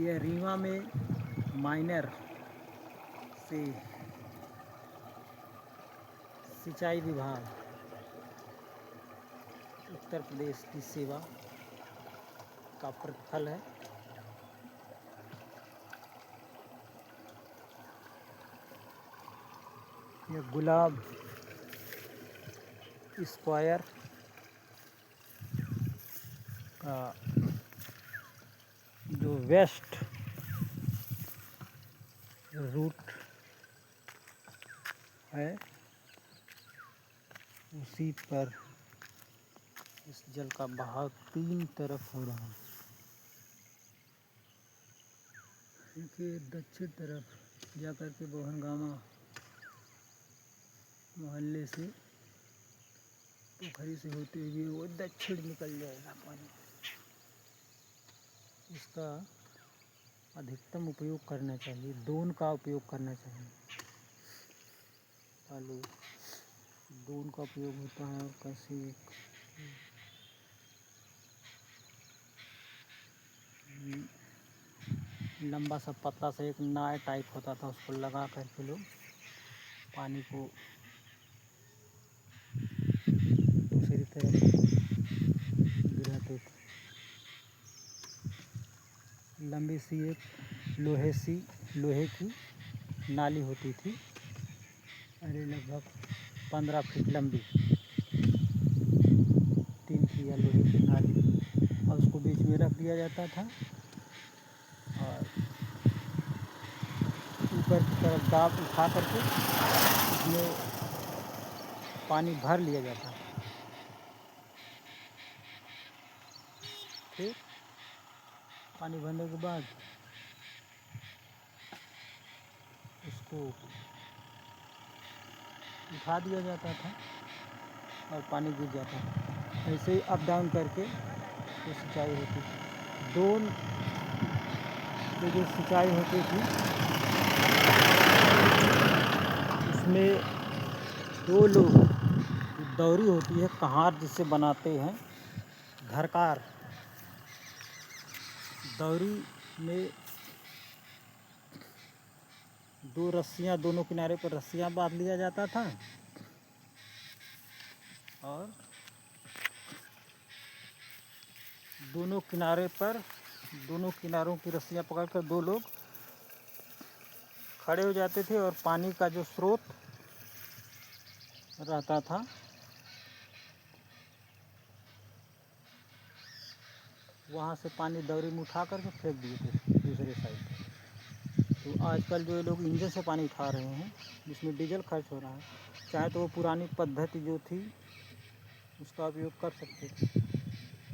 यह रीवा में माइनर से सिंचाई विभाग उत्तर प्रदेश की सेवा का प्रतिफल है। यह गुलाब स्क्वायर का जो वेस्ट रूट है उसी पर इस जल का बहाव तीन तरफ हो रहा है। देखिए दक्षिण तरफ जाकर के बोहनगामा मोहल्ले से पोखरी से होते हुए वो दक्षिण निकल जाएगा पानी। इसका अधिकतम उपयोग करना चाहिए, दोन का उपयोग करना चाहिए। आलू दोन का उपयोग होता है और कैसे लंबा सा पतला सा एक नाय टाइप होता था, उसको लगा करके लोग पानी को दूसरी तरफ गिराते थे। लंबी सी एक लोहे की नाली होती थी, अरे लगभग 15 फीट लंबी 3 फीट लोहे की नाली, और उसको बीच में रख दिया जाता था और ऊपर की तरफ दाब उठा करके उसमें पानी भर लिया जाता था। फिर पानी भरने के बाद उसको उठा दिया जाता था और पानी गिर जाता था। ऐसे ही अप डाउन करके वो सिंचाई होती थी। दोन जो सिंचाई होती थी उसमें दो लोग, दौरी होती है कहार जिसे बनाते हैं, घरकार, दौरी में दो रस्सियाँ, दोनों किनारे पर रस्सियाँ बांध लिया जाता था और दोनों किनारों की रस्सियाँ पकड़कर दो लोग खड़े हो जाते थे और पानी का जो स्रोत रहता था वहाँ से पानी दौरी में उठा करके फेंक दिए थे दूसरे साइड। तो आजकल जो लोग इंजन से पानी उठा रहे हैं जिसमें डीजल खर्च हो रहा है, चाहे तो वो पुरानी पद्धति जो थी उसका उपयोग कर सकते थे।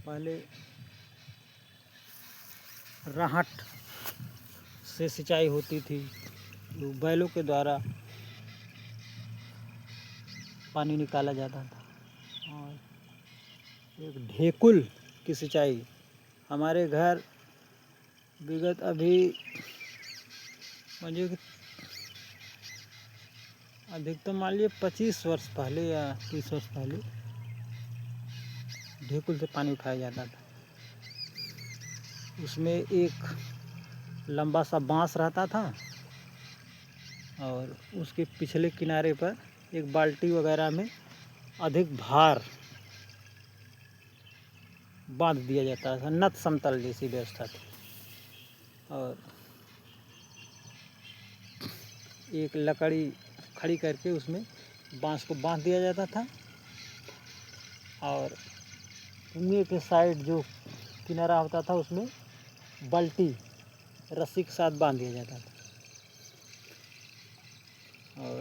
पहले राहट से सिंचाई होती थी, तो बैलों के द्वारा पानी निकाला जाता था। और एक ढेकुल की सिंचाई हमारे घर विगत अभी मुझे अधिकतम मान लीजिए 25 वर्ष पहले या 30 वर्ष पहले ढेकुल से पानी उठाया जाता था। उसमें एक लंबा सा बांस रहता था और उसके पिछले किनारे पर एक बाल्टी वगैरह में अधिक भार बांध दिया जाता था, नत समतल जैसी व्यवस्था थी। और एक लकड़ी खड़ी करके उसमें बांस को बांध दिया जाता था और कुएं के साइड जो किनारा होता था उसमें बाल्टी रस्सी के साथ बांध दिया जाता था। और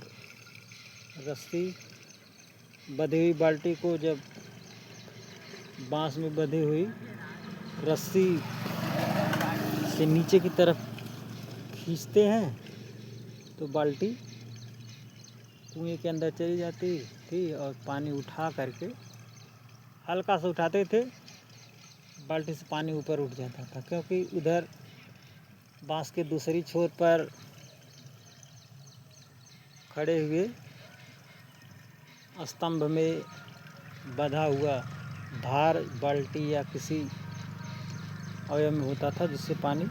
रस्सी बंधी हुई बाल्टी को जब बांस में बंधी हुई रस्सी से नीचे की तरफ खींचते हैं तो बाल्टी कुएं के अंदर चली जाती थी और पानी उठा करके हल्का सा उठाते थे, बाल्टी से पानी ऊपर उठ जाता था। क्योंकि उधर बांस के दूसरी छोर पर खड़े हुए स्तंभ में बंधा हुआ भार बाल्टी या किसी अवयव में होता था जिससे पानी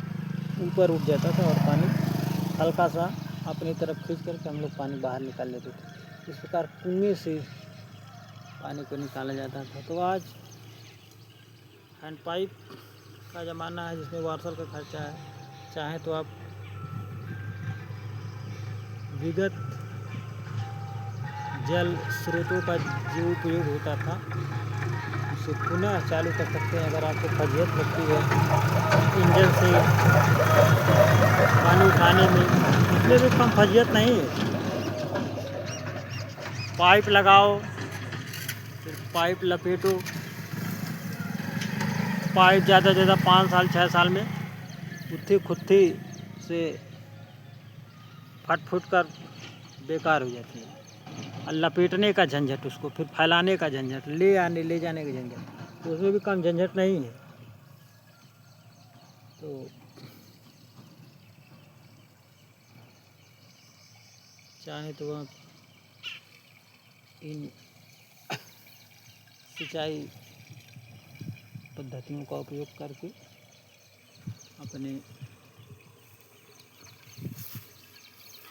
ऊपर उठ जाता था और पानी हल्का सा अपनी तरफ खींच करके हम लोग पानी बाहर निकाल लेते थे। इस प्रकार कुएँ से पानी को निकाला जाता था। तो आज हैंड पाइप का ज़माना है जिसमें वाटर का खर्चा है। चाहे तो आप विगत जल स्रोतों का जो उपयोग होता था उसे पुनः चालू कर सकते हैं। अगर आपको फजीहत लगती है इंजन से पानी उठाने में, उसमें भी कम फजीहत नहीं है। पाइप लगाओ, फिर पाइप लपेटो, पाइप ज़्यादा से ज़्यादा 5 साल 6 साल में उत्थी खुत्थी से फट फुट कर बेकार हो जाती है। और लपेटने का झंझट, उसको फिर फैलाने का झंझट, ले जाने का झंझट, तो उसमें भी कम झंझट नहीं है। तो चाहे तो आप इन सिंचाई पद्धतियों का उपयोग करके अपने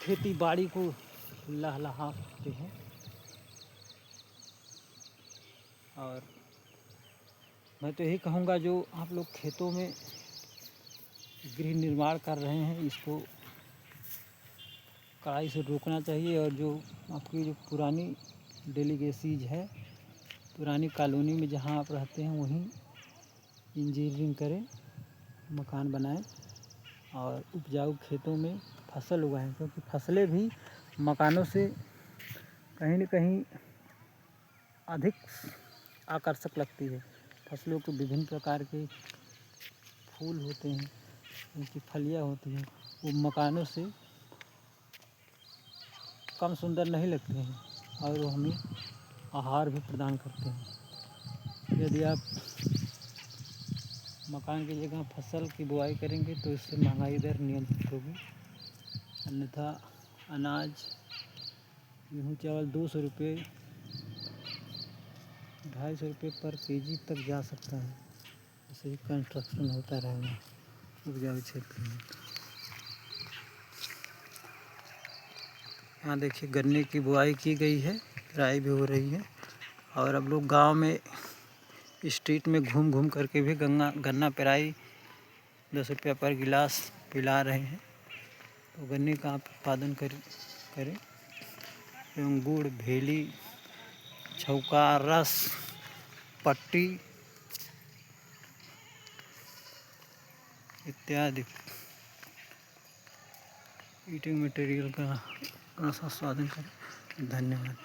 खेती बाड़ी को लहलहा सकते हैं। और मैं तो यही कहूँगा, जो आप लोग खेतों में गृह निर्माण कर रहे हैं इसको कड़ाई से रोकना चाहिए। और जो आपकी जो पुरानी डेलीगेसीज है, पुरानी कॉलोनी में जहाँ आप रहते हैं वहीं इंजीनियरिंग करें, मकान बनाएं और उपजाऊ खेतों में फसल उगाएं। क्योंकि फसलें भी मकानों से कहीं न कहीं अधिक आकर्षक लगती है। फसलों को विभिन्न प्रकार के फूल होते हैं, उनकी फलियाँ होती हैं, वो मकानों से कम सुंदर नहीं लगते हैं और वो हमें आहार भी प्रदान करते हैं। यदि आप मकान की जगह फसल की बुआई करेंगे तो इससे महंगाई दर नियंत्रित होगी। अन्यथा अनाज, गेहूँ चावल 200 रुपये 250 रुपये पर केजी तक जा सकता है। ऐसे ही कंस्ट्रक्शन होता रहेगा उपजाऊ क्षेत्र में। यहाँ देखिए गन्ने की बुआई की गई है, राई भी हो रही है। और अब लोग गांव में स्ट्रीट में घूम घूम करके भी गन्ना पेराई 10 रुपया पर गिलास पिला रहे हैं। तो गन्ने का आप उत्पादन करें एवं गुड़, भेली, छौका, रस, पट्टी इत्यादि ईटिंग मटेरियल का रस उत्पादन करें। धन्यवाद।